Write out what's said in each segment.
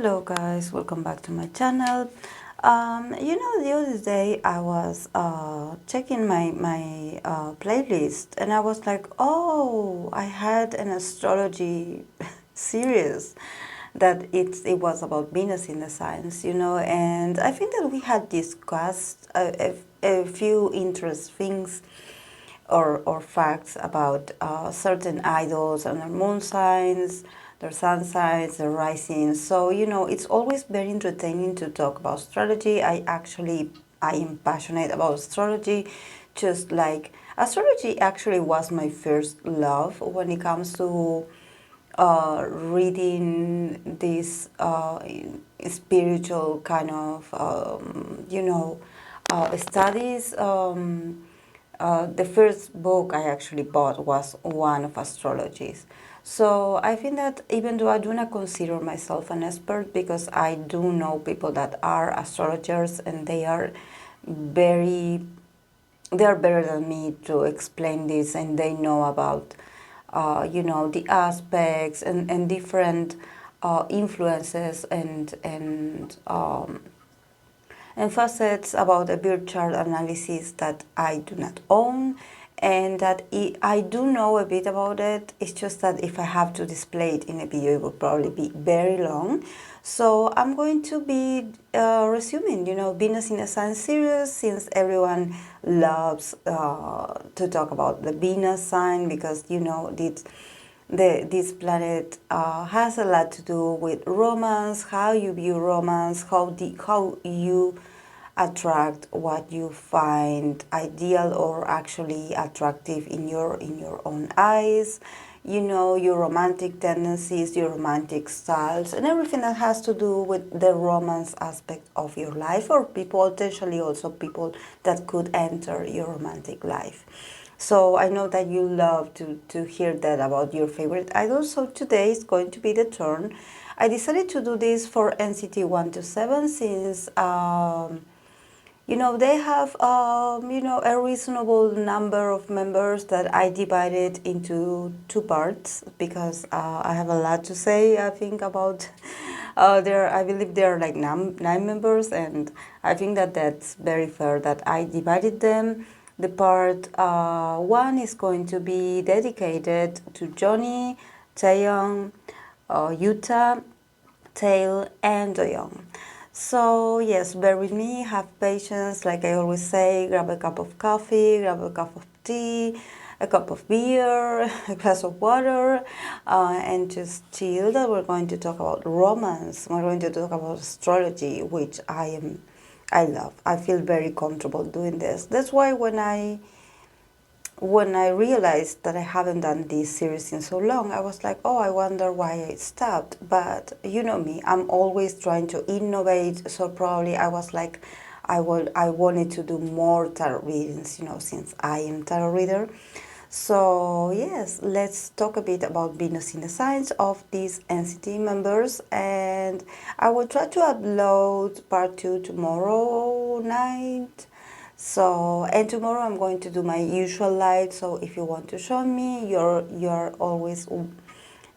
Hello guys, welcome back to my channel. The other day I was checking my playlist and I was like, oh, I had an astrology series that it was about Venus in the signs, and I think that we had discussed a few interesting things or facts about certain idols and their moon signs, their sun signs, their risings. So, it's always very entertaining to talk about astrology. I am passionate about astrology, just like astrology actually was my first love when it comes to reading this spiritual kind of, studies. The first book I actually bought was one of astrologies. So I think that even though I do not consider myself an expert, because I do know people that are astrologers and they are better than me to explain this, and they know about the aspects and different influences and facets about a birth chart analysis that I do not own, and that I do know a bit about it. It's just that if I have to display it in a video, it would probably be very long. So I'm going to be resuming, Venus in a Sign series, since everyone loves to talk about the Venus sign, because, this planet has a lot to do with romance, how you view romance, how you attract what you find ideal or actually attractive in your own eyes, your romantic tendencies, your romantic styles, and everything that has to do with the romance aspect of your life, or potentially also people that could enter your romantic life. So I know that you love to hear that about your favorite idols. So today is going to be the turn. I decided to do this for NCT 1 to 7 since they have a reasonable number of members that I divided into two parts, because I have a lot to say, I think, about I believe there are like nine members, and I think that that's very fair that I divided them. The part one is going to be dedicated to Johnny, Taeyong, Yuta, Taeil, and Doyoung. So yes, bear with me, have patience. Like I always say, grab a cup of coffee, grab a cup of tea, a cup of beer, a glass of water, and just chill. That we're going to talk about romance. We're going to talk about astrology, which I love. I feel very comfortable doing this. That's why when I realized that I haven't done this series in so long, I was like, oh, I wonder why I stopped. But you know me, I'm always trying to innovate. So probably I was like, I wanted to do more tarot readings, since I am tarot reader. So yes, let's talk a bit about Venus in the signs of these NCT members, and I will try to upload part 2 tomorrow night. So, and tomorrow I'm going to do my usual live. So if you want to join me, you're always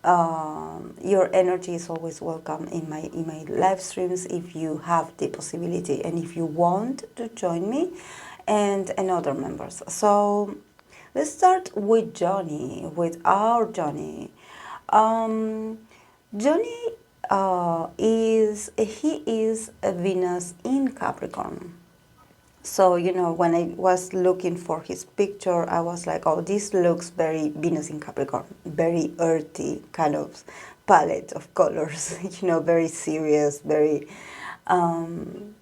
your energy is always welcome in my live streams if you have the possibility and if you want to join me and other members. So let's start with Johnny, with our Johnny. Johnny is a Venus in Capricorn. So, when I was looking for his picture, I was like, oh, this looks very Venus in Capricorn, very earthy kind of palette of colors, very serious, very, and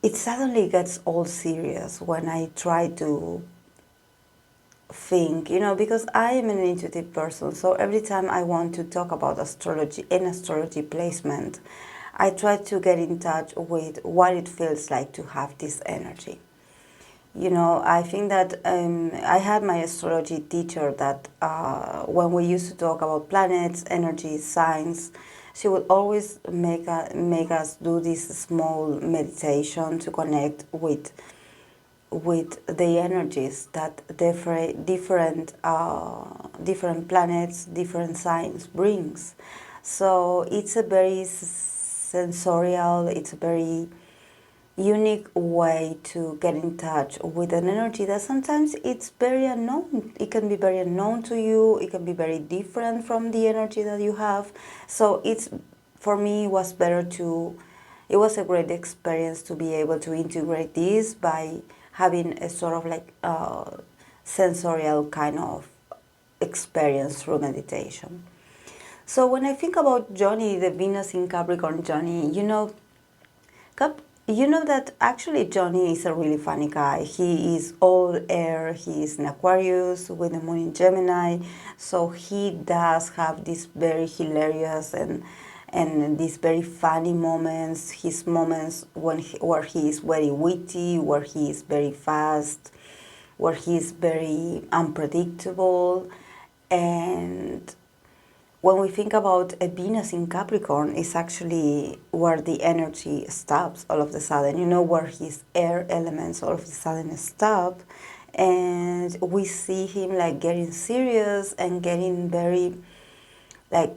it suddenly gets all serious when I try to think, because I am an intuitive person, so every time I want to talk about astrology and astrology placement, I try to get in touch with what it feels like to have this energy. I think that I had my astrology teacher that when we used to talk about planets, energy, signs, she would always make us do this small meditation to connect with the energies that different different planets, different signs brings. So it's a very sensorial, it's a very unique way to get in touch with an energy that sometimes it's very unknown. It can be very unknown to you, it can be very different from the energy that you have. So it's, for me, it was better to, it was a great experience to be able to integrate this by having a sort of like sensorial kind of experience through meditation. So when I think about Johnny, the Venus in Capricorn Johnny, you know that actually Johnny is a really funny guy. He is all air, he is in Aquarius with the moon in Gemini, so he does have these very hilarious and these very funny moments, his moments where he is very witty, where he is very fast, where he is very unpredictable. And when we think about a Venus in Capricorn, it's actually where the energy stops all of a sudden, you know, where his air elements all of a sudden stop, and we see him like getting serious and getting very, like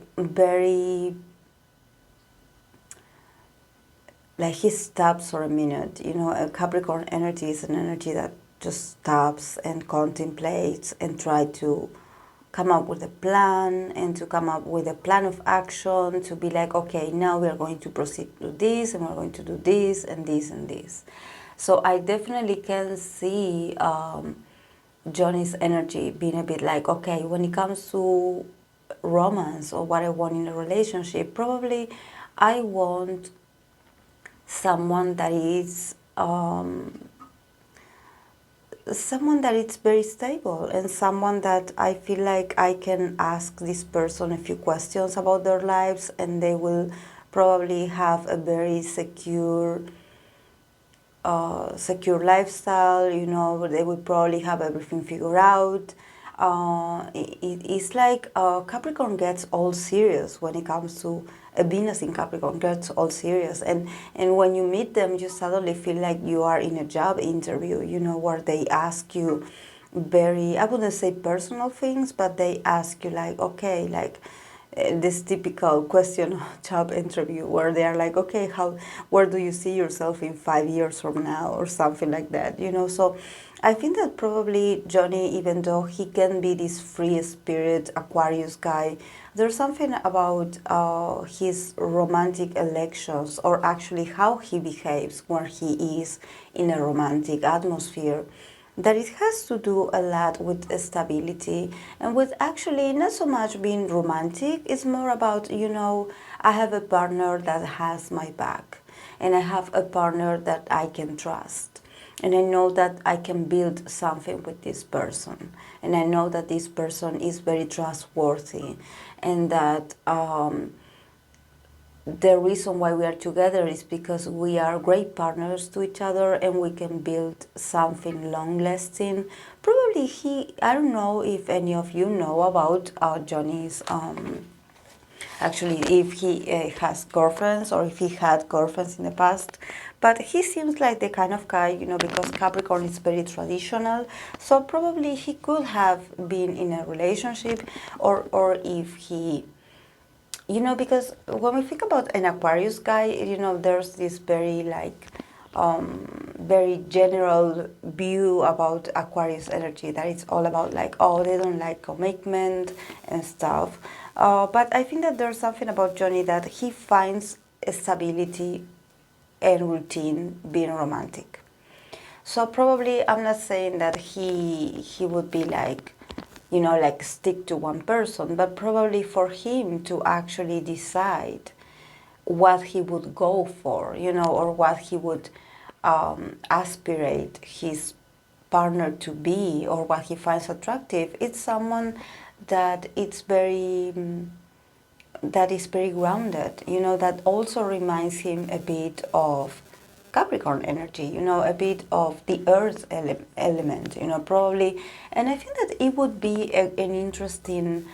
he stops for a minute. You know, a Capricorn energy is an energy that just stops and contemplates and try to come up with a plan and to come up with a plan of action to be like, okay, now we are going to proceed to this and we're going to do this and this and this. So I definitely can see Johnny's energy being a bit like, okay, when it comes to romance or what I want in a relationship, probably I want someone that is someone that is very stable and someone that I feel like I can ask this person a few questions about their lives and they will probably have a very secure lifestyle, you know, they will probably have everything figured out. It's like Capricorn gets all serious when it comes to a Venus in Capricorn gets all serious, and when you meet them, you suddenly feel like you are in a job interview, you know, where they ask you very, I wouldn't say personal things, but they ask you like, okay, like this typical question job interview where they are like, okay, where do you see yourself in 5 years from now, or something like that, you know. So I think that probably Johnny, even though he can be this free spirit Aquarius guy, there's something about his romantic elections, or actually how he behaves when he is in a romantic atmosphere, that it has to do a lot with stability and with actually not so much being romantic. It's more about, you know, I have a partner that has my back and I have a partner that I can trust. And I know that I can build something with this person. And I know that this person is very trustworthy. And that the reason why we are together is because we are great partners to each other and we can build something long-lasting. Probably I don't know if any of you know about Johnny's, actually if he has girlfriends or if he had girlfriends in the past. But he seems like the kind of guy, you know, because Capricorn is very traditional, so probably he could have been in a relationship, or if he, you know, because when we think about an Aquarius guy, you know, there's this very like very general view about Aquarius energy, that it's all about like, oh, they don't like commitment and stuff. But I think that there's something about Johnny that he finds stability and routine being romantic. So probably I'm not saying that he would be like, you know, like stick to one person, but probably for him to actually decide what he would go for, you know, or what he would aspirate his partner to be, or what he finds attractive, it's someone that it's very that is very grounded, you know, that also reminds him a bit of Capricorn energy, you know, a bit of the earth element, you know, probably. And I think that it would be an interesting,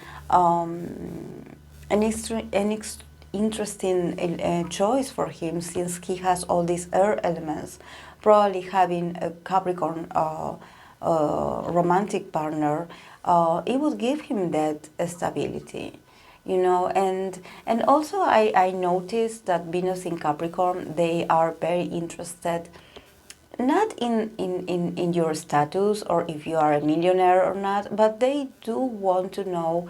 interesting choice for him, since he has all these earth elements. Probably having a Capricorn romantic partner, it would give him that stability, you know. And also I noticed that Venus in Capricorn, they are very interested not in your status or if you are a millionaire or not, but they do want to know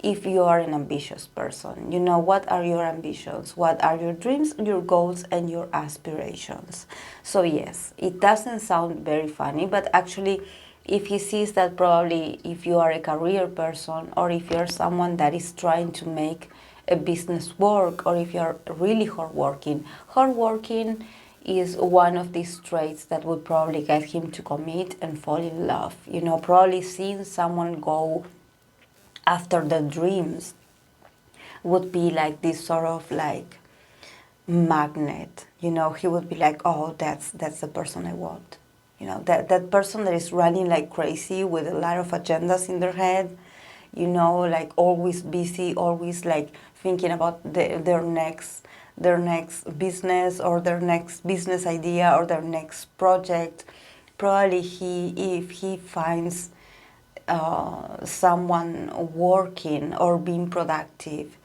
if you are an ambitious person. You know, what are your ambitions? What are your dreams, your goals, and your aspirations? So yes, it doesn't sound very funny, but actually, if he sees that probably if you are a career person or if you're someone that is trying to make a business work, or if you're really hardworking is one of these traits that would probably get him to commit and fall in love. You know, probably seeing someone go after the dreams would be like this sort of like magnet. You know, he would be like, oh, that's the person I want. You know, that person that is running like crazy with a lot of agendas in their head, you know, like always busy, always like thinking about their next business or their next business idea or their next project. Probably if he finds someone working or being productive,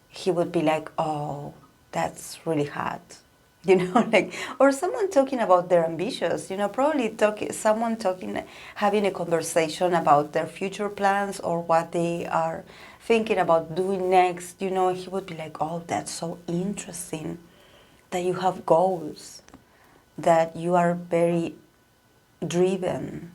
he would be like, oh, that's really hot. You know, like, or someone talking about their ambitions, you know, probably someone talking, having a conversation about their future plans or what they are thinking about doing next. You know, he would be like, oh, that's so interesting that you have goals, that you are very driven.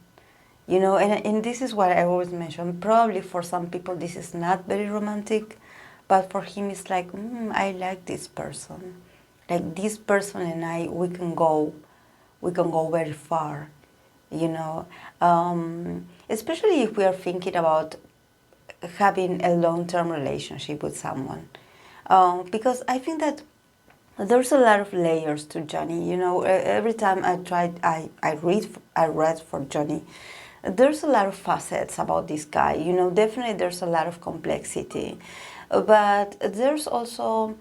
You know, and this is what I always mention. Probably for some people this is not very romantic, but for him it's like, I like this person. Like this person and I, we can go very far, you know. Especially if we are thinking about having a long-term relationship with someone, because I think that there's a lot of layers to Johnny. You know, every time I read for Johnny, there's a lot of facets about this guy. You know, definitely there's a lot of complexity, but there's also,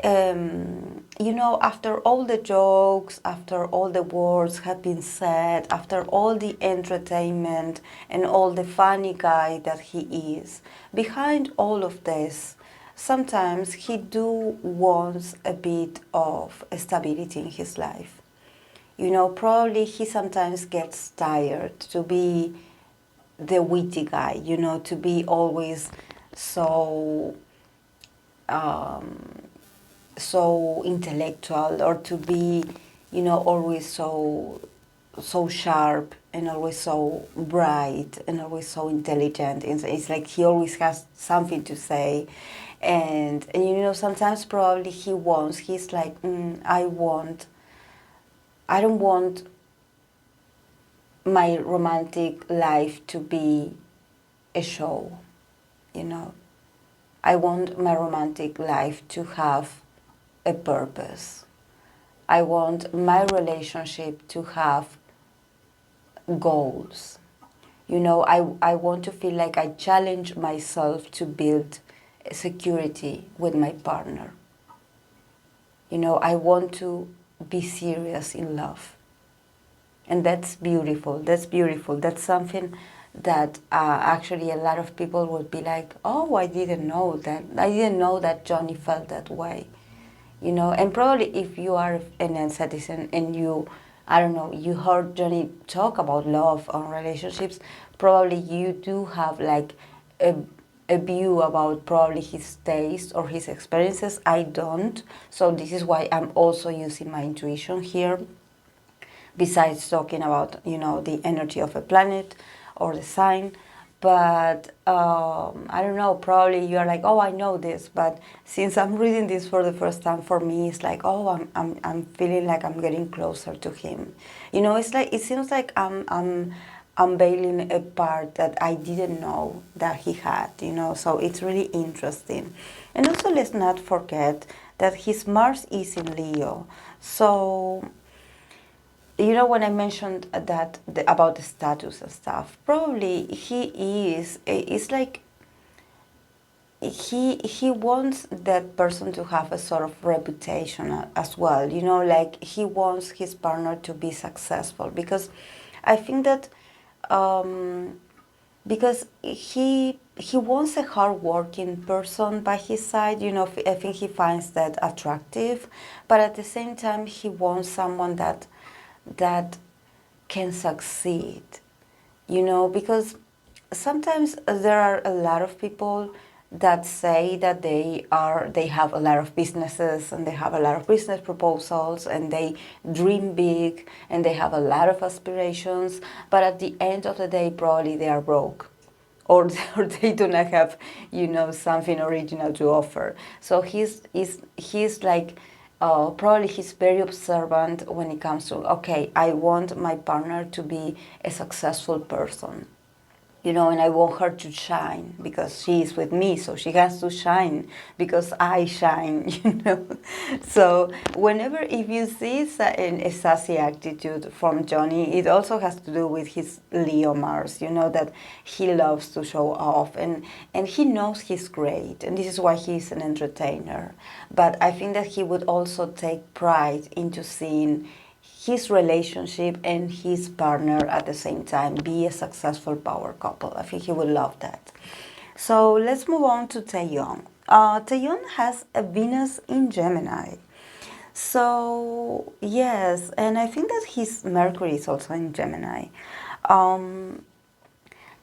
you know, after all the jokes, after all the words have been said, after all the entertainment and all the funny guy that he is, behind all of this, sometimes he do wants a bit of stability in his life. You know, probably he sometimes gets tired to be the witty guy, you know, to be always so so intellectual, or to be, you know, always so sharp and always so bright and always so intelligent. It's like he always has something to say. And you know, sometimes probably he's like, I don't want my romantic life to be a show, you know. I want my romantic life to have a purpose. I want my relationship to have goals. You know, I want to feel like I challenge myself to build security with my partner. You know, I want to be serious in love. And that's beautiful. That's beautiful. That's something that actually a lot of people would be like, oh, I didn't know that. I didn't know that Johnny felt that way. You know, and probably if you are an NCT and you, I don't know, you heard Johnny talk about love or relationships, probably you do have like a view about probably his taste or his experiences. I don't. So this is why I'm also using my intuition here, besides talking about, you know, the energy of a planet or the sign. But I don't know, probably you're like, oh, I know this, but since I'm reading this for the first time, for me it's like, oh, I'm feeling like I'm getting closer to him. You know, it's like, it seems like I'm unveiling a part that I didn't know that he had, you know. So it's really interesting. And also, let's not forget that his Mars is in Leo. So, you know, when I mentioned that about the status and stuff, probably it's like he wants that person to have a sort of reputation as well. You know, like he wants his partner to be successful, because I think that because he wants a hardworking person by his side. You know, I think he finds that attractive, but at the same time, he wants someone that can succeed. You know, because sometimes there are a lot of people that say that they have a lot of businesses and they have a lot of business proposals and they dream big and they have a lot of aspirations, but at the end of the day probably they are broke, or, or they do not have, you know, something original to offer. So he's like, probably he's very observant when it comes to, okay, I want my partner to be a successful person, you know, and I want her to shine because she is with me, so she has to shine because I shine, you know. So whenever, if you see a sassy attitude from Johnny, it also has to do with his Leo Mars, you know, that he loves to show off, and he knows he's great, and this is why he's an entertainer. But I think that he would also take pride into seeing his relationship and his partner at the same time be a successful power couple. I think he would love that. So let's move on to Taeyong. Taeyong has a Venus in Gemini. So yes, and I think that his Mercury is also in Gemini.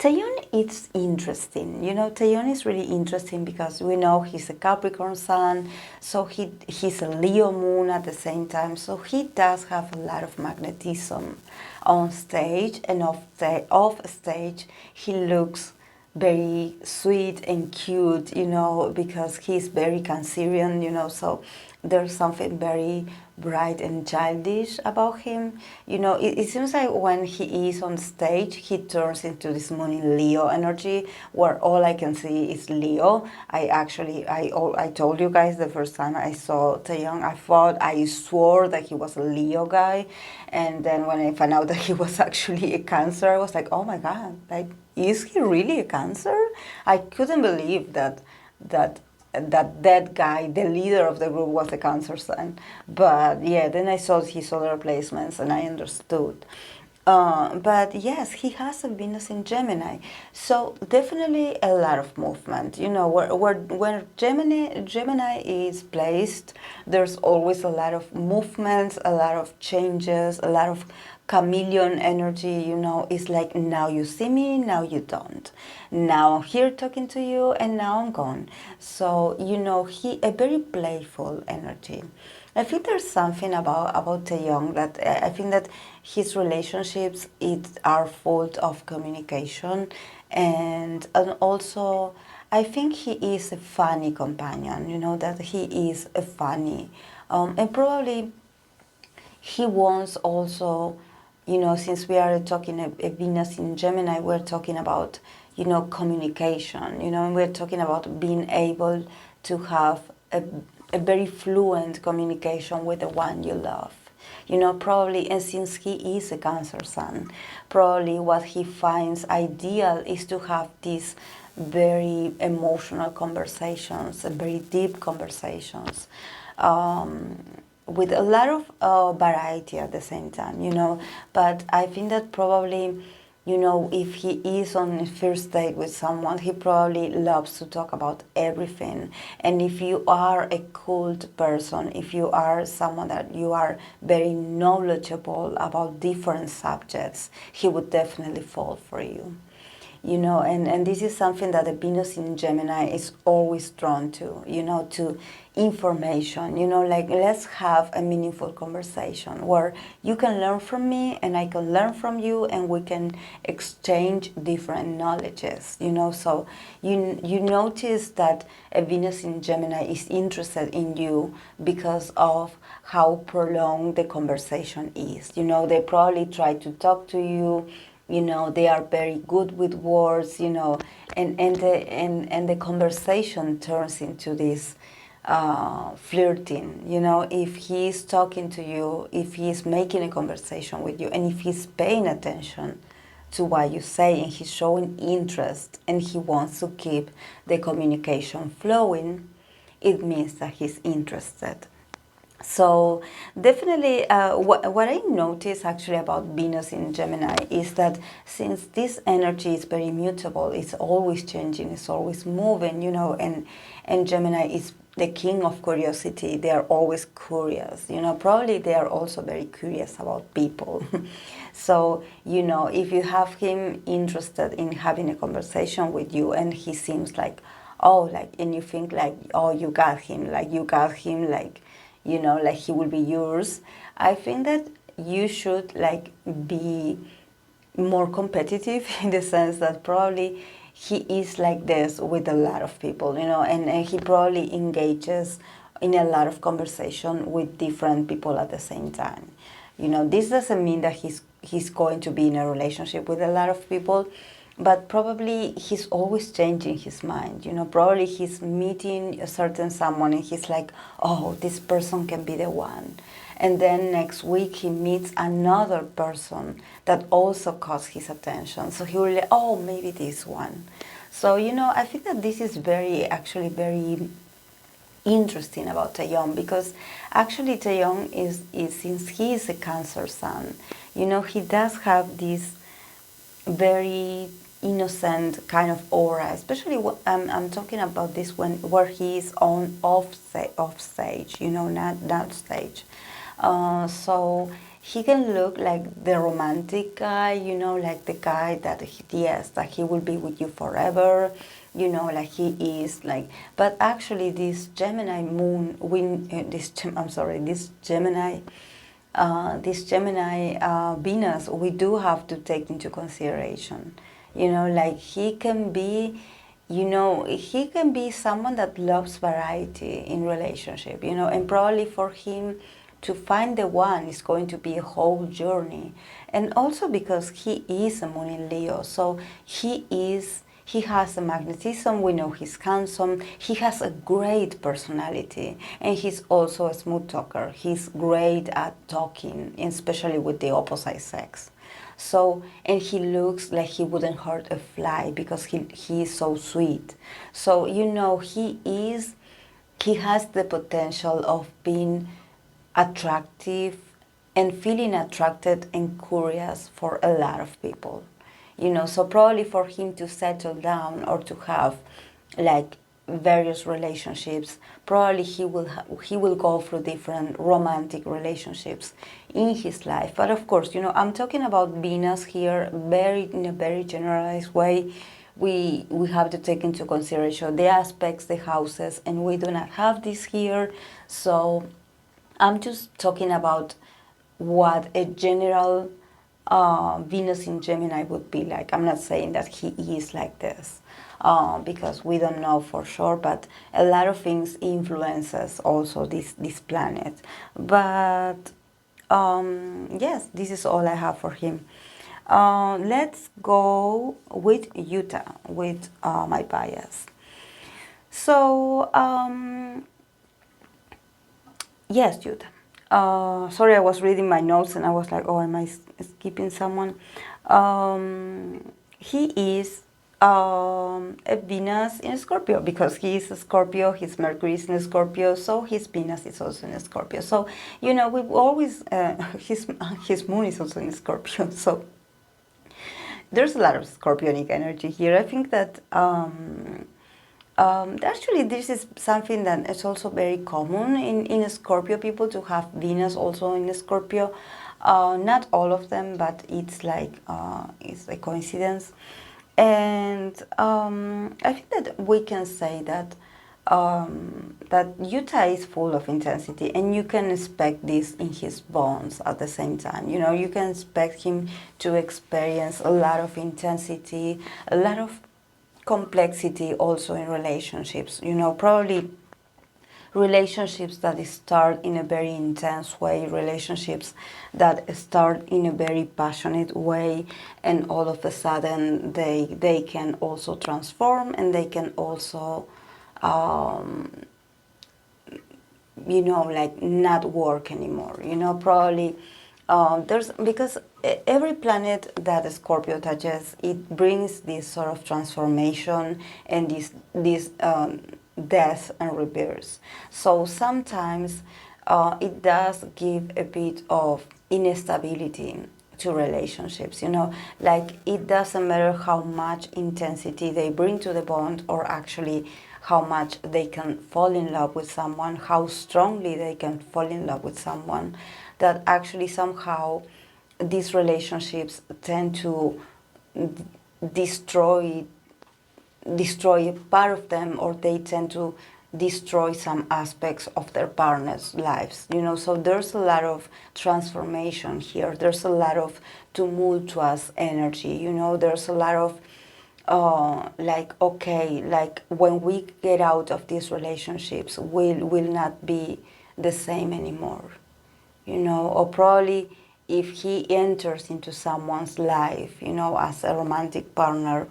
Taeyon is interesting. You know, Taeyon is really interesting because we know he's a Capricorn sun, so he's a Leo moon at the same time. So he does have a lot of magnetism on stage, and off stage he looks very sweet and cute, you know, because he's very Cancerian, you know, so there's something very bright and childish about him. You know, it seems like when he is on stage, he turns into this moon in Leo energy, where all I can see is Leo. I told you guys the first time I saw Taeyong, I swore that he was a Leo guy, and then when I found out that he was actually a Cancer, I was like, oh my God, like, is he really a Cancer? I couldn't believe that guy, the leader of the group, was a Cancer sign. But yeah, then I saw his solar placements and I understood. But yes, he has a Venus in Gemini, so definitely a lot of movement. You know, where Gemini is placed, there's always a lot of movements, a lot of changes, a lot of chameleon energy. You know, it's like, now you see me, now you don't. Now I'm here talking to you, and now I'm gone. So you know, a very playful energy. I think there's something about Taeyong that I think that his relationships are full of communication, and also I think he is a funny companion. You know, that he is a funny, and probably he wants also, you know, since we are talking a Venus in Gemini, we're talking about, you know, communication. You know, and we're talking about being able to have a very fluent communication with the one you love. You know, probably, and since he is a Cancer sun, probably what he finds ideal is to have these very emotional conversations, very deep conversations, with a lot of variety at the same time, you know. But I think that probably, you know, if he is on a first date with someone, he probably loves to talk about everything. And if you are a cult person, if you are someone that you are very knowledgeable about different subjects, he would definitely fall for you. You know, and this is something that the Venus in Gemini is always drawn to, you know, to information, you know, like, let's have a meaningful conversation where you can learn from me and I can learn from you, and we can exchange different knowledges, you know. So you notice that a Venus in Gemini is interested in you because of how prolonged the conversation is. You know, they probably try to talk to you. You know, they are very good with words, you know, and the conversation turns into this flirting. You know, if he's talking to you, if he's making a conversation with you, and if he's paying attention to what you say, and he's showing interest, and he wants to keep the communication flowing, it means that he's interested. So definitely, what I notice actually about Venus in Gemini is that since this energy is very mutable, it's always changing, it's always moving, you know, and Gemini is the king of curiosity. They are always curious, you know. Probably they are also very curious about people. So, you know, if you have him interested in having a conversation with you and he seems like, oh, like, and you think like, oh, you got him, like, you know, like he will be yours, I think that you should like be more competitive in the sense that probably he is like this with a lot of people, you know, and he probably engages in a lot of conversation with different people at the same time. You know, this doesn't mean that he's going to be in a relationship with a lot of people, but probably he's always changing his mind. You know, probably he's meeting a certain someone and he's like, oh, this person can be the one. And then next week he meets another person that also caught his attention. So he will like, oh, maybe this one. So, you know, I think that this is actually very interesting about Taeyong, because actually Taeyong is since he is a Cancer sun, you know, he does have this very innocent kind of aura, especially I'm talking about this where he is on off stage, you know, not stage. So he can look like the romantic guy, you know, like the guy that yes, that he will be with you forever, you know, like he is like. But actually, this Gemini moon, this Gemini Venus, we do have to take into consideration. You know, like he can be, you know, he can be someone that loves variety in relationship, you know, and probably for him to find the one is going to be a whole journey. And also because he is a moon in Leo, so he has a magnetism, we know he's handsome, he has a great personality, and he's also a smooth talker. He's great at talking, especially with the opposite sex. So, and he looks like he wouldn't hurt a fly because he is so sweet. So, you know, he has the potential of being attractive and feeling attracted and curious for a lot of people, you know. So probably for him to settle down or to have like various relationships, probably he will go through different romantic relationships in his life. But of course, you know, I'm talking about Venus here in a very generalized way. We have to take into consideration the aspects, the houses, and we do not have this here. So I'm just talking about what a general Venus in Gemini would be like. I'm not saying that he is like this because we don't know for sure, but a lot of things influences also this planet. But yes, this is all I have for him. Let's go with Yuta, with my bias. So, yes, Yuta. Sorry, I was reading my notes and I was like, oh, am I skipping someone? He is a Venus in Scorpio because he is a Scorpio, his Mercury is in Scorpio, so his Venus is also in Scorpio. So, you know, we've always, his moon is also in Scorpio, so there's a lot of Scorpionic energy here. I think that actually, this is something that is also very common in Scorpio people to have Venus also in Scorpio. Not all of them, but it's a coincidence. And I think that we can say that that Yuta is full of intensity, and you can expect this in his bones at the same time. You know, you can expect him to experience a lot of intensity, a lot of complexity also in relationships. You know, probably relationships that start in a very intense way, relationships that start in a very passionate way, and all of a sudden they can also transform, and they can also you know, like not work anymore. You know, probably there's because every planet that Scorpio touches, it brings this sort of transformation and this death and rebirth. So sometimes it does give a bit of instability to relationships, like it doesn't matter how much intensity they bring to the bond, or actually how much they can fall in love with someone, how strongly they can fall in love with someone, that actually somehow these relationships tend to destroy a part of them, or they tend to destroy some aspects of their partner's lives, so there's a lot of transformation here, there's a lot of tumultuous energy, there's a lot of like, okay, like when we get out of these relationships, will not be the same anymore, or probably if he enters into someone's life, as a romantic partner,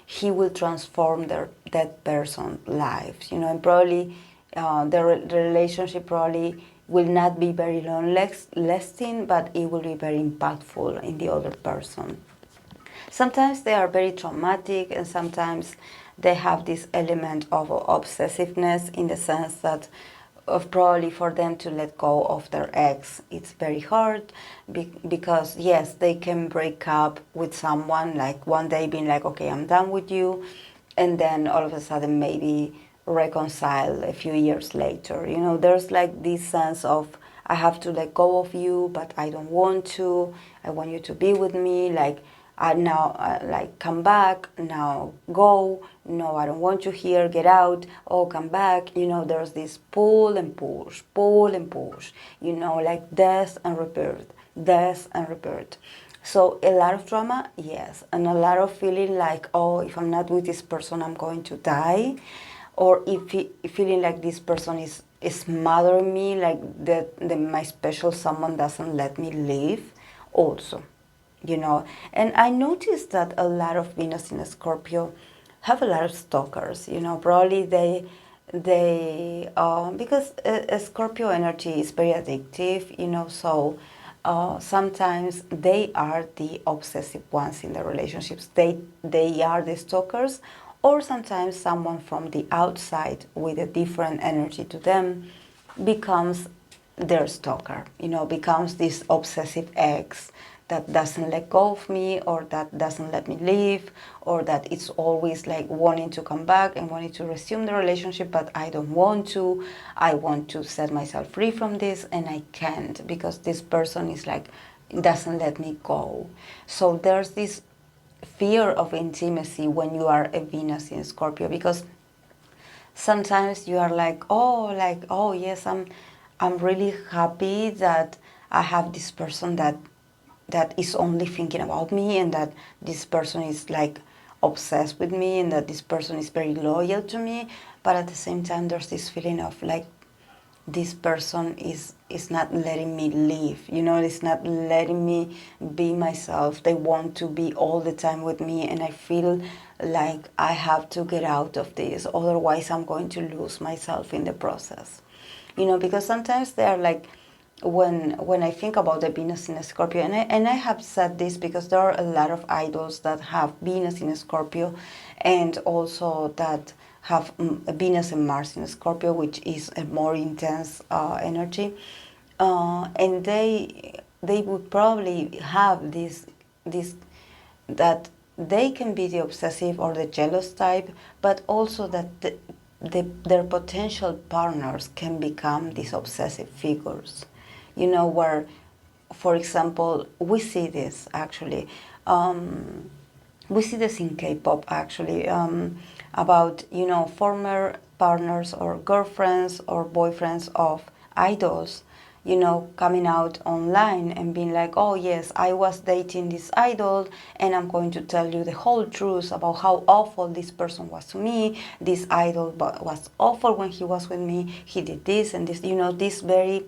he will transform that person's life, and probably the relationship probably will not be very long-lasting, but it will be very impactful in the other person. Sometimes they are very traumatic, and sometimes they have this element of obsessiveness, in the sense that probably for them to let go of their ex, it's very hard, because yes, they can break up with someone, like one day being like, okay, I'm done with you, and then all of a sudden maybe reconcile a few years later. There's like this sense of, I have to let go of you, but I don't want to. I want you to be with me. Like, like, come back, now go. No, I don't want you here, get out. Oh, come back. There's this pull and push, like death and rebirth, death and rebirth. So a lot of drama, yes, and a lot of feeling like, oh, if I'm not with this person, I'm going to die. Or feeling like this person is smothering me, like my special someone doesn't let me live also, And I noticed that a lot of Venus in Scorpio have a lot of stalkers, probably they because Scorpio energy is very addictive, so sometimes they are the obsessive ones in the relationships. They are the stalkers, or sometimes someone from the outside with a different energy to them becomes their stalker, becomes this obsessive ex that doesn't let go of me, or that doesn't let me leave, or that it's always like wanting to come back and wanting to resume the relationship, but I don't want to. I want to set myself free from this, and I can't, because this person is like, doesn't let me go. So there's this fear of intimacy when you are a Venus in Scorpio, because sometimes you are like, oh yes, I'm really happy that I have this person that is only thinking about me, and that this person is like obsessed with me, and that this person is very loyal to me. But at the same time, there's this feeling of like, this person is not letting me live, it's not letting me be myself. They want to be all the time with me, and I feel like I have to get out of this, otherwise I'm going to lose myself in the process. Because sometimes they are like, when I think about the Venus in Scorpio, and I have said this because there are a lot of idols that have Venus in Scorpio, and also that have Venus and Mars in Scorpio, which is a more intense energy, and they would probably have this that they can be the obsessive or the jealous type, but also that their potential partners can become these obsessive figures, where, for example, we see this actually. We see this in K-pop actually, about, former partners or girlfriends or boyfriends of idols, coming out online and being like, oh yes, I was dating this idol, and I'm going to tell you the whole truth about how awful this person was to me. This idol was awful when he was with me. He did this and this, this very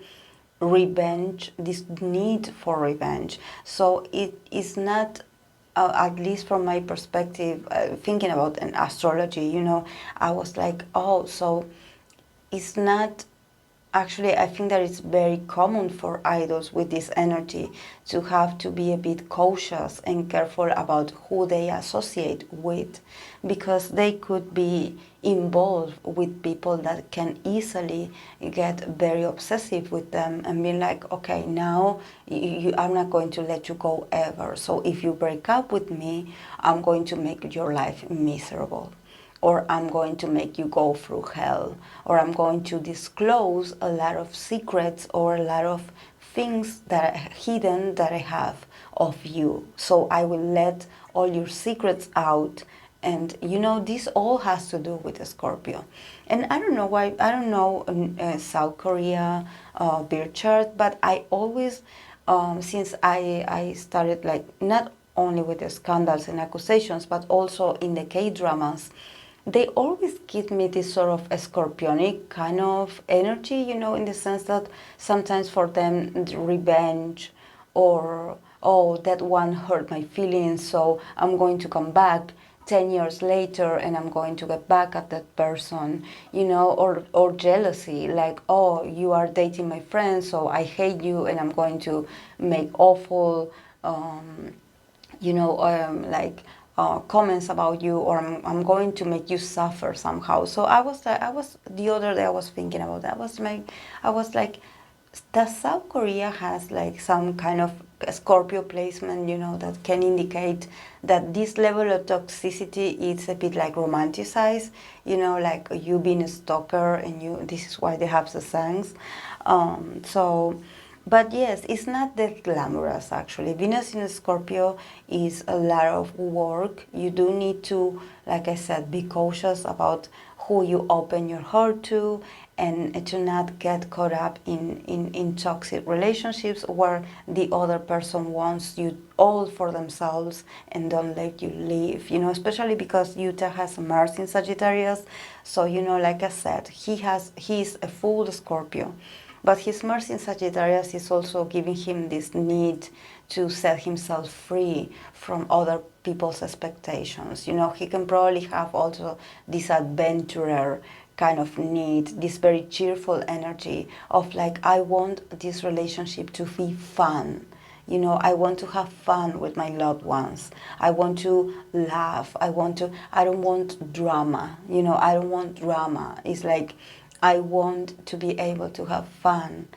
revenge, this need for revenge. So it is not, at least from my perspective, thinking about an astrology, I was like, oh, so it's not actually, I think that it's very common for idols with this energy to have to be a bit cautious and careful about who they associate with, because they could be involved with people that can easily get very obsessive with them and be like, okay, now I'm not going to let you go ever. So if you break up with me, I'm going to make your life miserable, or I'm going to make you go through hell, or I'm going to disclose a lot of secrets or a lot of things that are hidden that I have of you. So I will let all your secrets out. And you know, this all has to do with the Scorpio. And I don't know why, I don't know South Korea birth chart, but I always, since I started, like, not only with the scandals and accusations, but also in the K-dramas, they always give me this sort of a scorpionic kind of energy, you know, in the sense that sometimes for them, revenge, or, oh, that one hurt my feelings, so I'm going to come back 10 years later and I'm going to get back at that person, you know, or jealousy, like, oh, you are dating my friend, so I hate you and I'm going to make awful, you know, like, comments about you, or I'm going to make you suffer somehow. So I was the other day I was thinking about that. I was like, does South Korea has like some kind of Scorpio placement, you know, that can indicate that this level of toxicity is a bit like romanticized, you know, like you being a stalker and you, this is why they have the songs. So, but yes, it's not that glamorous actually. Venus in Scorpio is a lot of work. You do need to, like I said, be cautious about who you open your heart to, and to not get caught up in toxic relationships where the other person wants you all for themselves and don't let you live, you know, especially because Yuta has Mars in Sagittarius. So, you know, like I said, he's a full Scorpio. But his Mars in Sagittarius is also giving him this need to set himself free from other people's expectations. You know, he can probably have also this adventurer kind of need, this very cheerful energy of like, I want this relationship to be fun. You know, I want to have fun with my loved ones. I want to laugh. I don't want drama. You know, I don't want drama. It's like, I want to be able to have fun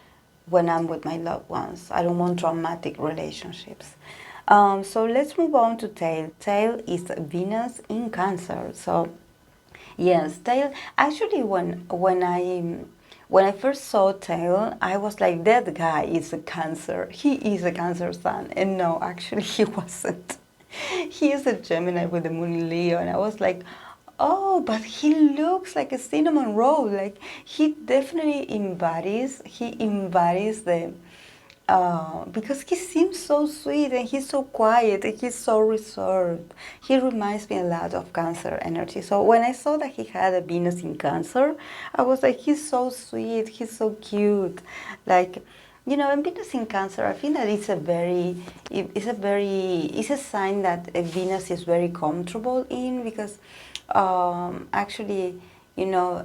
when I'm with my loved ones. I don't want dramatic relationships. So let's move on to Taeil. Taeil is Venus in Cancer. So yes, Taeil. Actually, when I first saw Taeil, I was like, that guy is a Cancer. He is a Cancer sun. And no, actually, he wasn't. He is a Gemini with the moon in Leo. And I was like, oh, but he looks like a cinnamon roll. Like, he definitely embodies the, because he seems so sweet and he's so quiet and he's so reserved. He reminds me a lot of Cancer energy. So when I saw that he had a Venus in Cancer, I was like, he's so sweet, he's so cute. Like, you know, and Venus in Cancer, I think that it's a sign that Venus is very comfortable in, because actually, you know,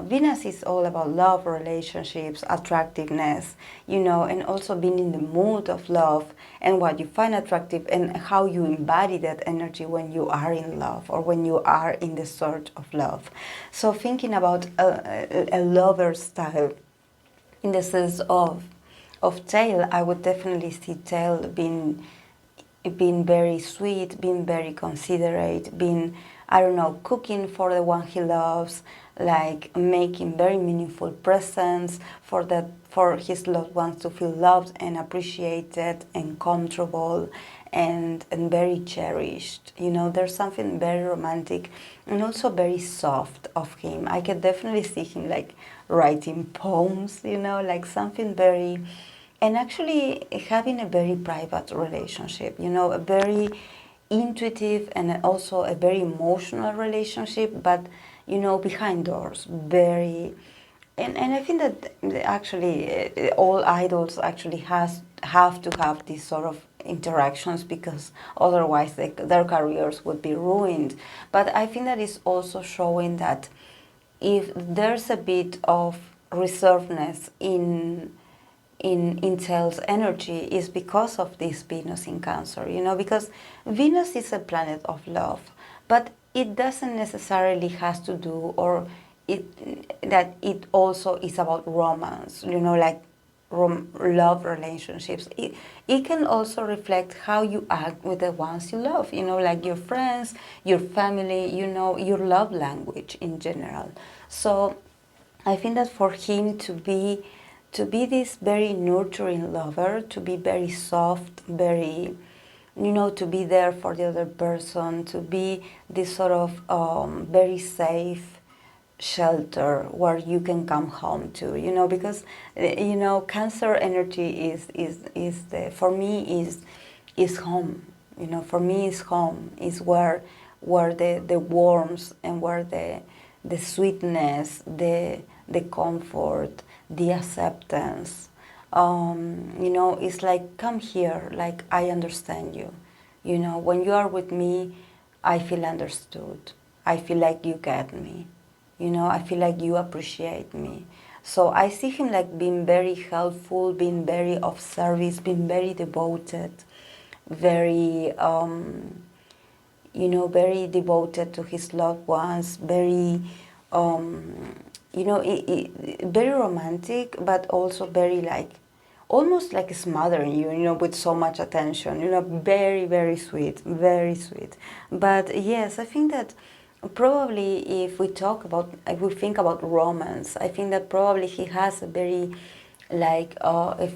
Venus is all about love, relationships, attractiveness, you know, and also being in the mood of love and what you find attractive and how you embody that energy when you are in love or when you are in the search of love. So thinking about a lover style in the sense of Taeil, I would definitely see Taeil being very sweet, being very considerate, being, I don't know, cooking for the one he loves, like making very meaningful presents for his loved ones to feel loved and appreciated and comfortable and very cherished. You know, there's something very romantic and also very soft of him. I can definitely see him like writing poems, you know, like something very, and actually having a very private relationship, you know, a very intuitive and also a very emotional relationship, but, you know, behind doors, very, and I think that actually all idols actually have to have these sort of interactions, because otherwise their careers would be ruined. But I think that is also showing that if there's a bit of reservedness in Taeil's energy is because of this Venus in Cancer, you know, because Venus is a planet of love, but it doesn't necessarily has to do, or that it also is about romance, you know, like love relationships. It can also reflect how you act with the ones you love, you know, like your friends, your family, you know, your love language in general. So I think that for him to be this very nurturing lover, to be very soft, very, you know, to be there for the other person, to be this sort of very safe shelter where you can come home to, you know, because you know, Cancer energy is the, for me is home, you know, for me is home, is where the warmth and where the sweetness, the comfort, the acceptance, you know, it's like, come here, like, I understand you, you know, when you are with me, I feel understood, I feel like you get me, you know, I feel like you appreciate me. So I see him like being very helpful, being very of service, being very devoted, very, you know, very devoted to his loved ones, very, you know, very romantic, but also very like, almost like smothering you, you know, with so much attention, you know, very, very sweet, very sweet. But yes, I think that probably if we talk about, if we think about romance, I think that probably he has a very, like, a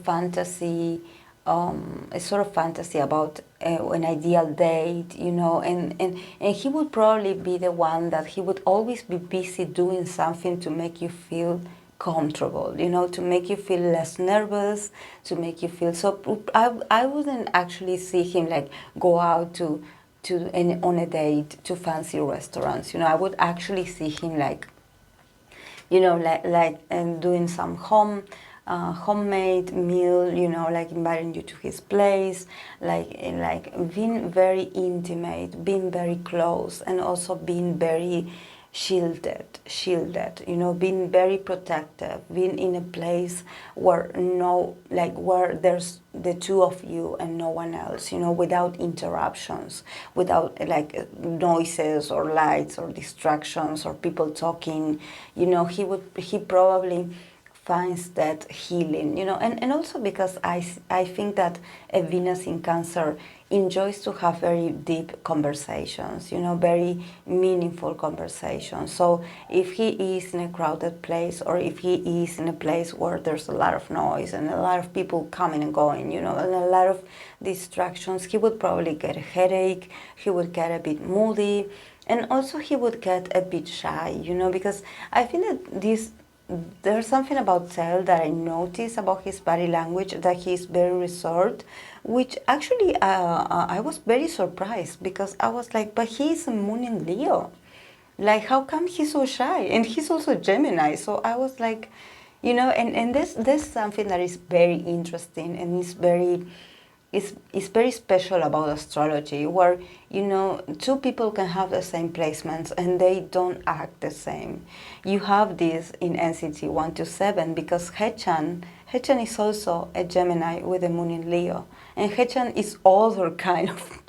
fantasy, a sort of fantasy about an ideal date, you know, and he would probably be the one that he would always be busy doing something to make you feel comfortable, you know, to make you feel less nervous, to make you feel so. I wouldn't actually see him like go out on a date to fancy restaurants, you know. I would actually see him like, you know, like and doing some homemade meal, you know, like inviting you to his place, like being very intimate, being very close, and also being very shielded, you know, being very protective, being in a place where where there's the two of you and no one else, you know, without interruptions, without like noises or lights or distractions or people talking, you know. He probably finds that healing, you know, and also because I think that a Venus in Cancer enjoys to have very deep conversations, you know, very meaningful conversations. So if he is in a crowded place, or if he is in a place where there's a lot of noise and a lot of people coming and going, you know, and a lot of distractions, he would probably get a headache, he would get a bit moody, and also he would get a bit shy, you know, because I think that there's something about Taeil that I notice about his body language, that he's very reserved, which actually I was very surprised, because I was like, but he's a moon in Leo. Like, how come he's so shy? And he's also Gemini. So I was like, you know, and there's something that is very interesting, and it's very special about astrology, where, you know, two people can have the same placements and they don't act the same. You have this in NCT 127, because Hechan is also a Gemini with a moon in Leo, and Hechan is other kind of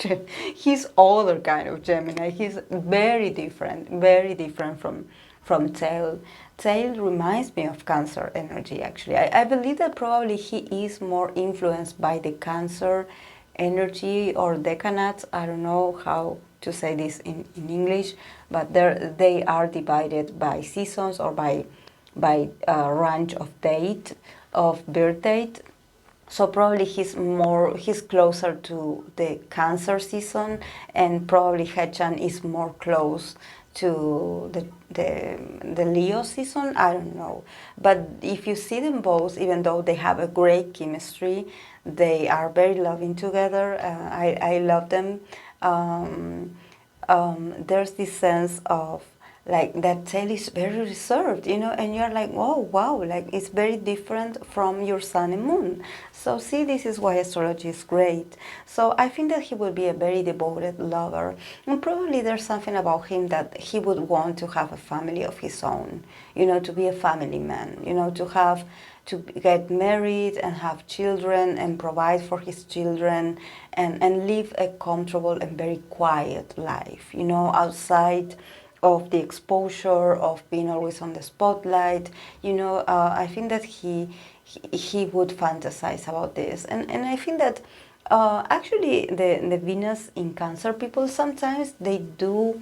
he's other kind of Gemini. He's very different from Taeil. Taeil reminds me of Cancer energy, actually. I believe that probably he is more influenced by the Cancer energy or decanads. I don't know how to say this in English, but they are divided by seasons or by range of date, of birth date. So probably he's closer to the Cancer season, and probably Hechan is more close to the Leo season. I don't know, but if you see them both, even though they have a great chemistry, they are very loving together. I love them. There's this sense of like that Taeil is very reserved, you know, and you're like, oh wow, like it's very different from your sun and moon. So see, this is why astrology is great. So I think that he will be a very devoted lover, and probably there's something about him that he would want to have a family of his own, you know, to be a family man, you know, to get married and have children and provide for his children, and live a comfortable and very quiet life, you know, outside of the exposure of being always on the spotlight. You know, I think that he would fantasize about this, and I think that actually the Venus in Cancer people, sometimes they do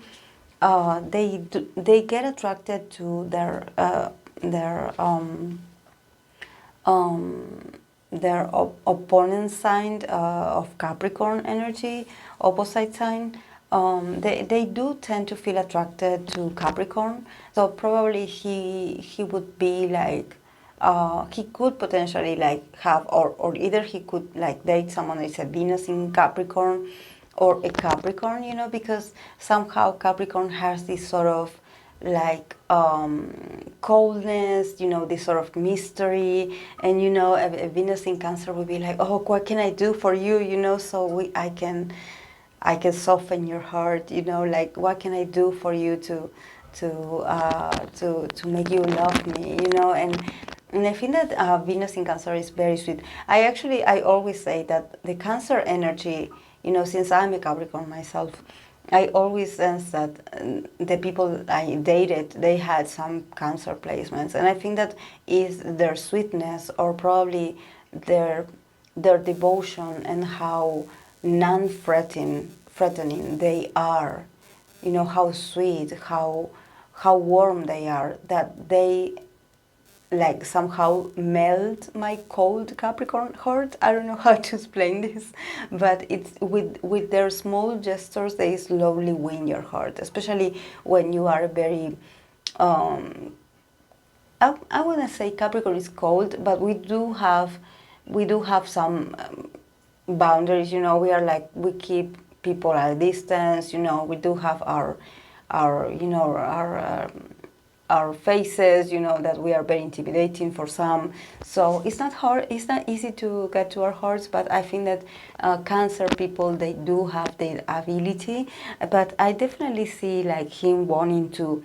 they get attracted to their opponent sign of Capricorn energy, opposite sign. They do tend to feel attracted to Capricorn. So probably he would be like, he could potentially like have, or either he could like date someone that's a Venus in Capricorn or a Capricorn, you know, because somehow Capricorn has this sort of like coldness, you know, this sort of mystery, and you know, a Venus in Cancer would be like, oh, what can I do for you, you know, so I can soften your heart, you know, like what can I do for you to make you love me, you know, and I think that Venus in Cancer is very sweet. I always say that the Cancer energy, you know, since I'm a Capricorn myself, I always sense that the people I dated, they had some Cancer placements, and I think that is their sweetness, or probably their devotion, and how threatening they are. You know, how sweet, how warm they are, that they like somehow melt my cold Capricorn heart. I don't know how to explain this, but it's with their small gestures, they slowly win your heart, especially when you are very I wouldn't say Capricorn is cold, but we do have some boundaries, you know. We are like, we keep people at a distance, you know. We do have our you know, our faces, you know, that we are very intimidating for some. So it's not hard, it's not easy to get to our hearts, but I think that Cancer people, they do have the ability. But I definitely see like him wanting to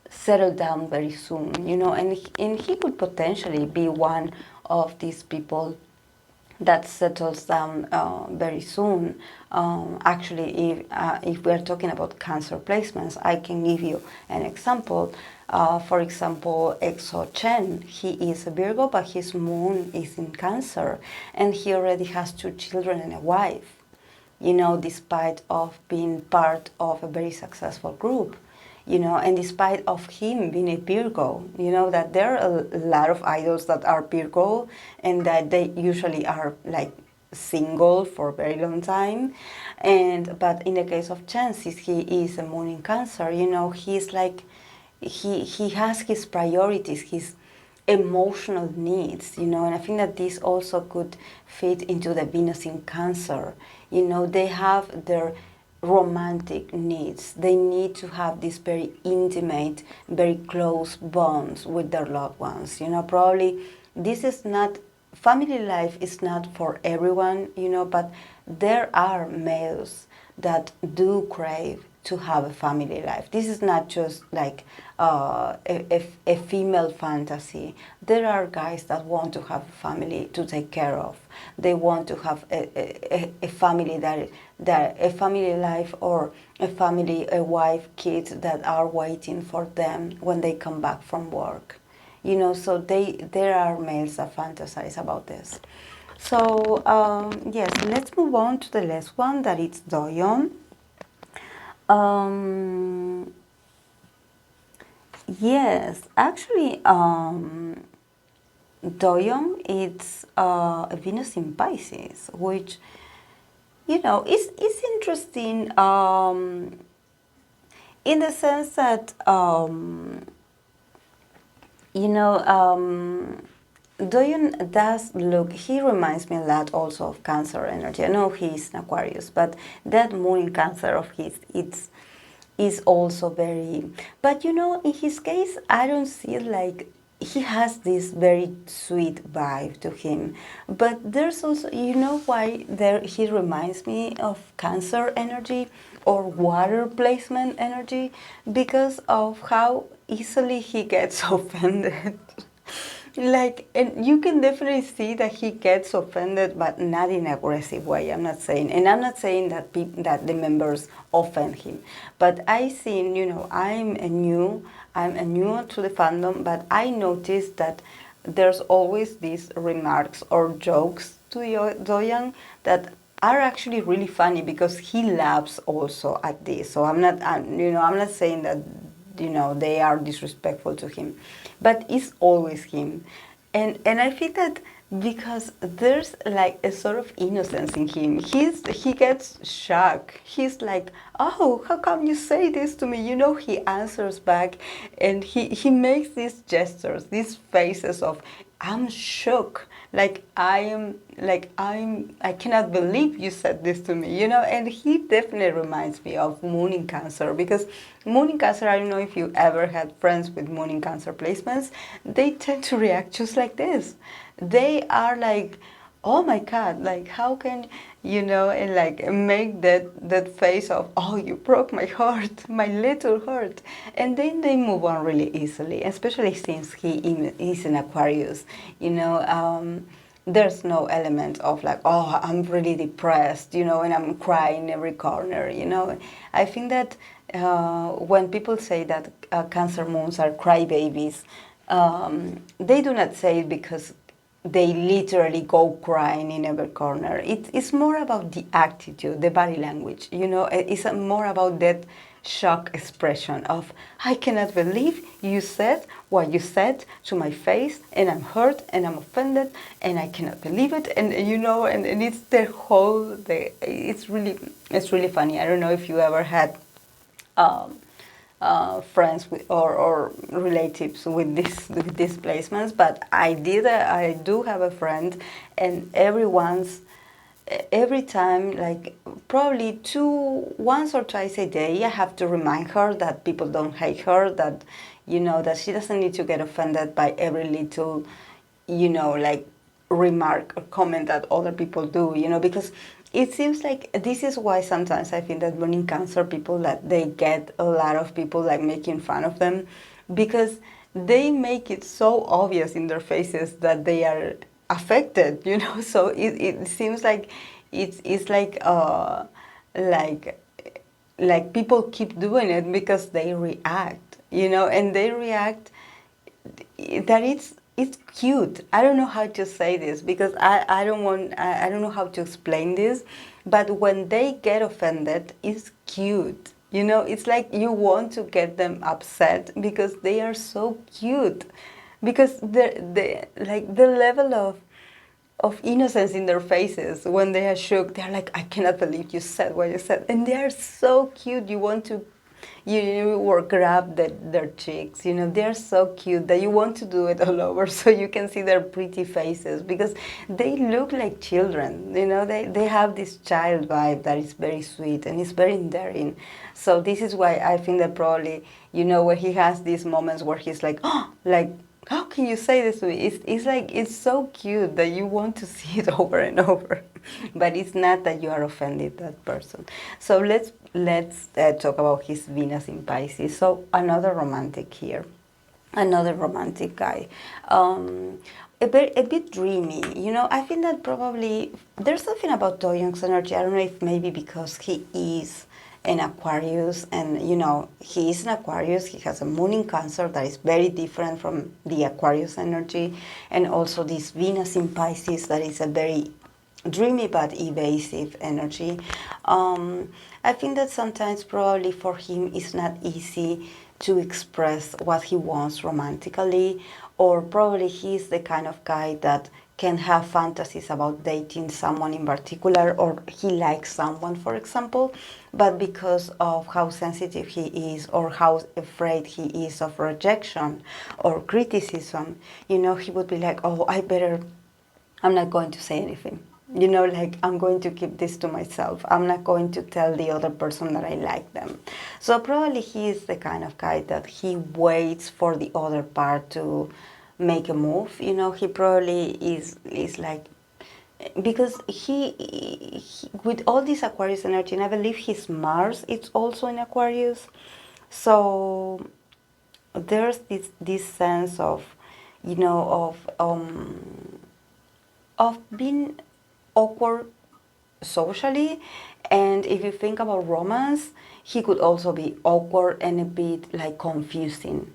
settle down very soon, you know, and he could potentially be one of these people that settles down very soon. Actually, if we are talking about Cancer placements, I can give you an example. For example, EXO Chen, he is a Virgo, but his moon is in Cancer, and he already has 2 children and a wife, you know, despite of being part of a very successful group, you know, and despite of him being a Virgo, you know, that there are a lot of idols that are Virgo, and that they usually are like single for a very long time. But in the case of Chen, since he is a moon in Cancer, you know, he's like, he has his priorities, his emotional needs, you know, and I think that this also could fit into the Venus in Cancer. You know, they have their romantic needs. They need to have this very intimate, very close bonds with their loved ones. You know, probably this is not, family life is not for everyone, you know, but there are males that do crave to have a family life. This is not just like a female fantasy. There are guys that want to have a family to take care of. They want to have a family that a family life, or a wife, kids that are waiting for them when they come back from work. You know, so there are males that fantasize about this. So yes, let's move on to the last one, that it's Doyoung. Yes, actually, Doyoung, it's a Venus in Pisces, which, you know, is interesting in the sense that, you know, Doyoung does look, he reminds me a lot also of Cancer energy. I know he's an Aquarius, but that moon in Cancer of his, is also very, but you know, in his case, I don't see it like he has this very sweet vibe to him. But there's also, you know, why there he reminds me of Cancer energy or water placement energy, because of how easily he gets offended. Like, and you can definitely see that he gets offended, but not in an aggressive way. I'm not saying, and I'm not saying that that the members offend him, but I seen, you know, I'm a new to the fandom, but I noticed that there's always these remarks or jokes to Doyoung that are actually really funny, because he laughs also at this. So I'm not saying that, you know, they are disrespectful to him, but it's always him. And I feel that because there's like a sort of innocence in him, he gets shocked. He's like, oh, how come you say this to me? You know, he answers back, and he makes these gestures, these faces of, I'm shook, I cannot believe you said this to me, you know. And he definitely reminds me of Moon in Cancer, because Moon in Cancer, I don't know if you ever had friends with Moon in Cancer placements, they tend to react just like this. They are like, oh my God, like how can, you know, and like make that face of, oh, you broke my heart, my little heart. And then they move on really easily, especially since he's an Aquarius, you know. There's no element of like, oh, I'm really depressed, you know, and I'm crying every corner, you know. I think that when people say that Cancer moons are crybabies, they do not say it because they literally go crying in every corner. It's more about the attitude, the body language, you know. It's more about that shock expression of, I cannot believe you said what you said to my face, and I'm hurt and I'm offended and I cannot believe it. And you know, and it's it's really funny. I don't know if you ever had friends with, or relatives with these placements, but I do have a friend, and every time, like probably once or twice a day, I have to remind her that people don't hate her, that, you know, that she doesn't need to get offended by every little, you know, like remark or comment that other people do, you know, because it seems like this is why sometimes I think that Moon in Cancer people, that they get a lot of people like making fun of them, because they make it so obvious in their faces that they are affected, you know. So it seems like it's like people keep doing it because they react, you know, and they react that it's cute. I don't know how to say this, because I don't know how to explain this, but when they get offended, it's cute. You know, it's like you want to get them upset because they are so cute, because the level of innocence in their faces when they are shook, they're like, I cannot believe you said what you said, and they are so cute. You want to, or grab their cheeks, you know. They're so cute that you want to do it all over, so you can see their pretty faces, because they look like children, you know. They have this child vibe that is very sweet and it's very endearing. So this is why I think that probably, you know, when he has these moments where he's like, oh, like, how can you say this to me? It's like, it's so cute that you want to see it over and over. But it's not that you are offended that person. So let's talk about his Venus in Pisces. So another romantic here, another romantic guy. A bit dreamy, you know. I think that probably there's something about Doyoung's energy. I don't know if maybe because he is an Aquarius, and you know, he is an Aquarius, he has a Moon in Cancer that is very different from the Aquarius energy, and also this Venus in Pisces that is a very dreamy but evasive energy. I think that sometimes probably for him it's not easy to express what he wants romantically, or probably he's the kind of guy that can have fantasies about dating someone in particular, or he likes someone, for example, but because of how sensitive he is or how afraid he is of rejection or criticism, you know, he would be like, oh, I'm not going to say anything. You know, like, I'm going to keep this to myself. I'm not going to tell the other person that I like them. So probably he is the kind of guy that he waits for the other part to make a move. You know, he probably is like, because he with all this Aquarius energy, and I believe his Mars, it's also in Aquarius. So there's this sense of, you know, of being awkward socially. And if you think about romance, he could also be awkward and a bit like confusing,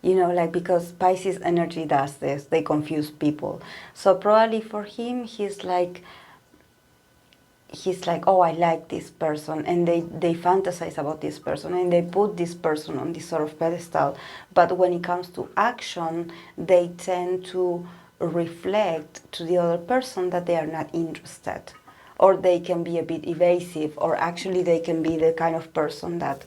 you know, like, because Pisces energy does this, they confuse people. So probably for him, he's like, oh, I like this person, and they fantasize about this person, and they put this person on this sort of pedestal. But when it comes to action, they tend to reflect to the other person that they are not interested, or they can be a bit evasive, or actually they can be the kind of person that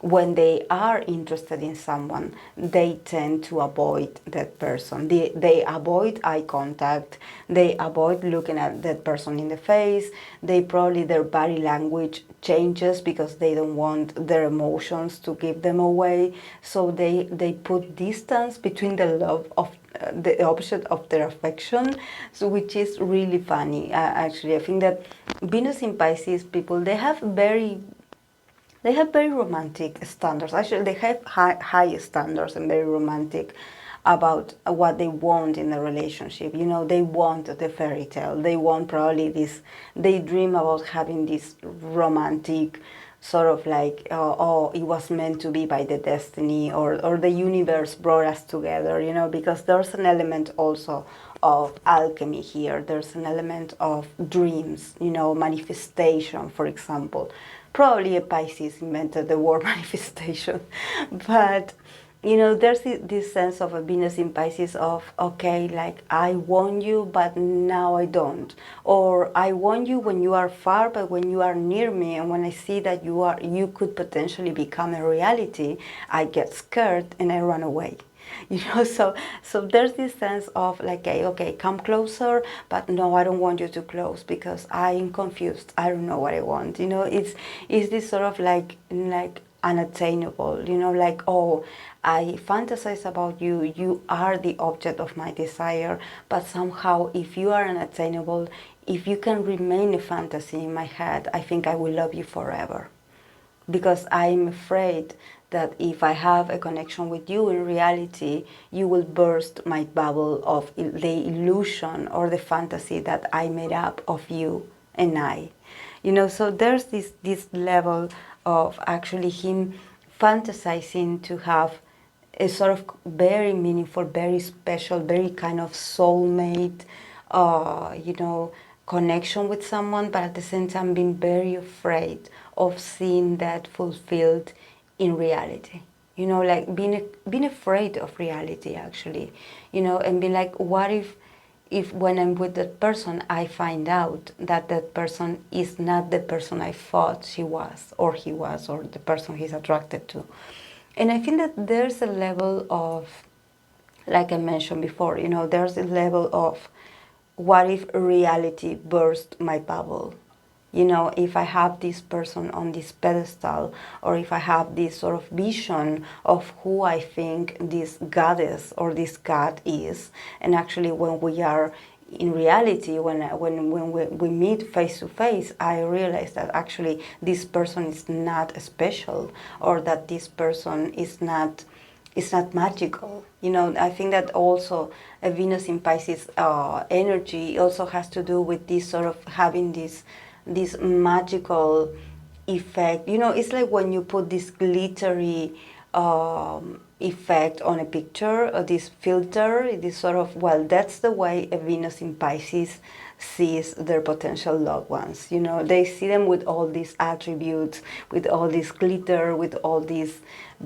when they are interested in someone, they tend to avoid that person. They avoid eye contact, they avoid looking at that person in the face, they probably, their body language changes because they don't want their emotions to give them away. So they put distance between the love of the object of their affection, so which is really funny. Actually, I think that Venus in Pisces people, they have very romantic standards. Actually, they have high standards and very romantic about what they want in a relationship. You know, they want the fairy tale. They want probably this, they dream about having this romantic sort of like, oh, it was meant to be by the destiny, or the universe brought us together, you know, because there's an element also of alchemy here. There's an element of dreams, you know, manifestation, for example. Probably a Pisces invented the word manifestation, but you know, there's this sense of a Venus in Pisces of, okay, like, I want you, but now I don't. Or I want you when you are far, but when you are near me, and when I see that you could potentially become a reality, I get scared and I run away. You know, so there's this sense of like, okay, come closer, but no, I don't want you too close because I'm confused. I don't know what I want. You know, it's this sort of like unattainable. You know, like, oh, I fantasize about you. You are the object of my desire, but somehow, if you are unattainable, if you can remain a fantasy in my head, I think I will love you forever. Because I'm afraid that if I have a connection with you in reality, you will burst my bubble of the illusion or the fantasy that I made up of you and I. You know, so there's this level of actually him fantasizing to have a sort of very meaningful, very special, very kind of soulmate, you know, connection with someone, but at the same time being very afraid of seeing that fulfilled in reality. You know, like being afraid of reality, actually. You know, and being like, what if when I'm with that person, I find out that that person is not the person I thought she was, or he was, or the person he's attracted to. And I think that there's a level of, like I mentioned before, you know, there's a level of what if reality burst my bubble? You know, if I have this person on this pedestal, or if I have this sort of vision of who I think this goddess or this god is, and actually when we are in reality, when we meet face to face, I realize that actually this person is not special, or that this person is not, it's not magical. You know, I think that also a Venus in Pisces energy also has to do with this sort of having this magical effect. You know, it's like when you put this glittery effect on a picture, or this filter, this sort of, well, that's the way a Venus in Pisces sees their potential loved ones. You know, they see them with all these attributes, with all this glitter, with all these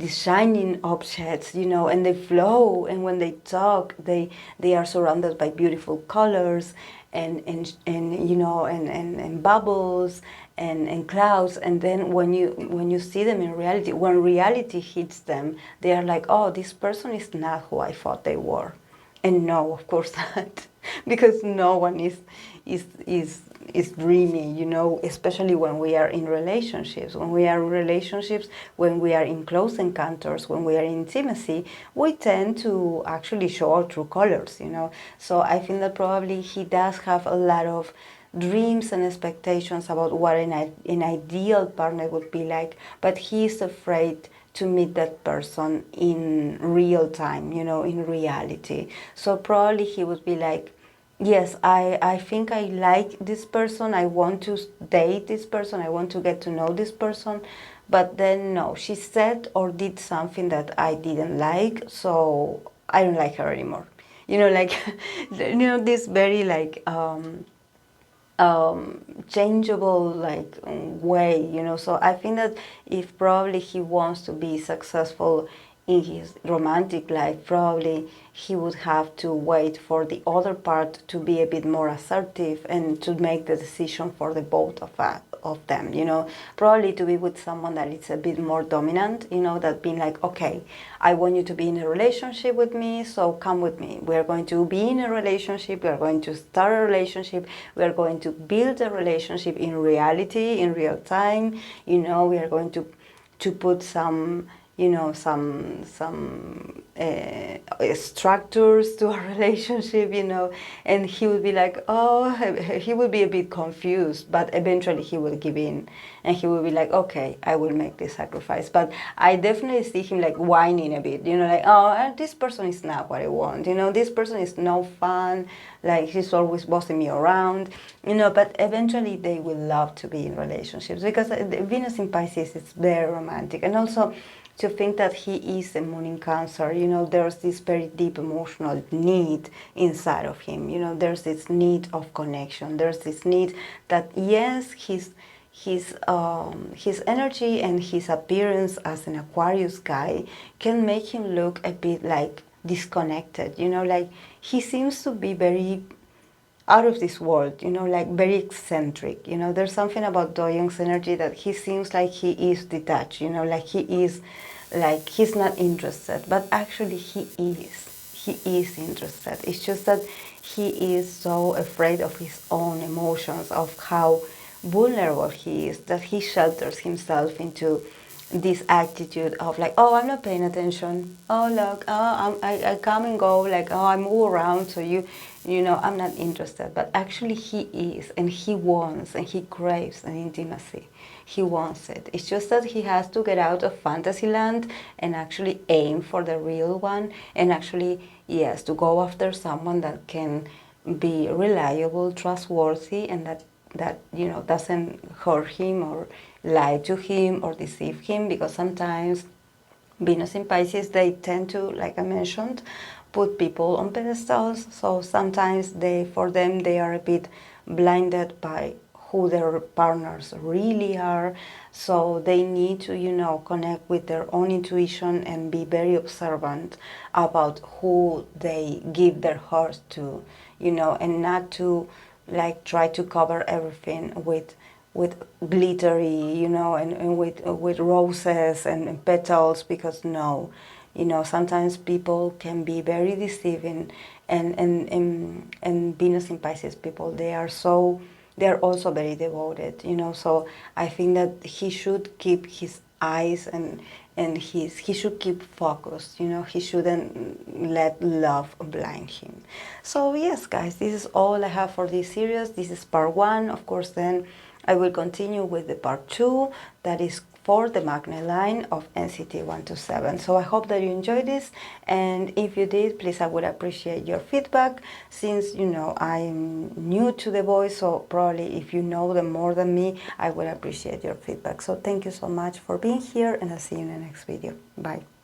shining objects, you know, and they flow, and when they talk, they are surrounded by beautiful colors and you know, and bubbles and clouds. And then when you see them in reality, when reality hits them, they are like, oh, this person is not who I thought they were. And no, of course not, because no one is is dreamy, you know, especially when we are in relationships. When we are in relationships, when we are in close encounters, when we are in intimacy, we tend to actually show our true colors, you know. So I think that probably he does have a lot of dreams and expectations about what an ideal partner would be like, but he is afraid to meet that person in real time, you know, in reality. So probably he would be like, yes, I think I like this person, I want to date this person, I want to get to know this person, but then no, she said or did something that I didn't like, so I don't like her anymore. You know, like, you know, this very like changeable like way, you know. So I think that if probably he wants to be successful in his romantic life, probably he would have to wait for the other part to be a bit more assertive and to make the decision for the both of them, you know. Probably to be with someone that is a bit more dominant, you know, that being like, okay, I want you to be in a relationship with me, so come with me. We are going to be in a relationship, we are going to start a relationship, we are going to build a relationship in reality, in real time, you know, we are going to put some, you know, some structures to our relationship, you know. And he would be like, oh, he would be a bit confused, but eventually he will give in and he will be like, okay, I will make this sacrifice. But I definitely see him like whining a bit, you know, like, oh, this person is not what I want, you know, this person is no fun, like he's always bossing me around, you know. But eventually they will love to be in relationships because Venus in Pisces is very romantic. And also to think that he is a moon in Cancer, you know, there's this very deep emotional need inside of him, you know, there's this need of connection, there's this need that, yes, his energy and his appearance as an Aquarius guy can make him look a bit like disconnected, you know, like he seems to be very out of this world, you know, like very eccentric, you know. There's something about Doyoung's energy that he seems like he is detached, you know, like he is, like he's not interested, but actually he is interested. It's just that he is so afraid of his own emotions, of how vulnerable he is, that he shelters himself into this attitude of like, oh, I'm not paying attention, oh look, oh, I come and go, like, oh, I move around, so you know, I'm not interested. But actually he is, and he wants and he craves an intimacy. He wants it. It's just that he has to get out of fantasy land and actually aim for the real one, and actually, yes, to go after someone that can be reliable, trustworthy, and that you know, doesn't hurt him or lie to him or deceive him. Because sometimes Venus in Pisces, they tend to, like I mentioned, put people on pedestals. So sometimes for them, they are a bit blinded by who their partners really are. So they need to, you know, connect with their own intuition and be very observant about who they give their heart to, you know, and not to like try to cover everything with glittery, you know, and with roses and petals, because no, you know, sometimes people can be very deceiving, and Venus in Pisces people, they are also very devoted, you know. So I think that he should keep his eyes and he should keep focused, you know. He shouldn't let love blind him. So yes, guys, this is all I have for this series. This is part 1. Of course, then I will continue with the part 2, that is for the magnet line of NCT 127. So I hope that you enjoyed this, and if you did, please, I would appreciate your feedback, since, you know, I'm new to the voice, so probably if you know them more than me, I would appreciate your feedback. So thank you so much for being here, and I'll see you in the next video. Bye.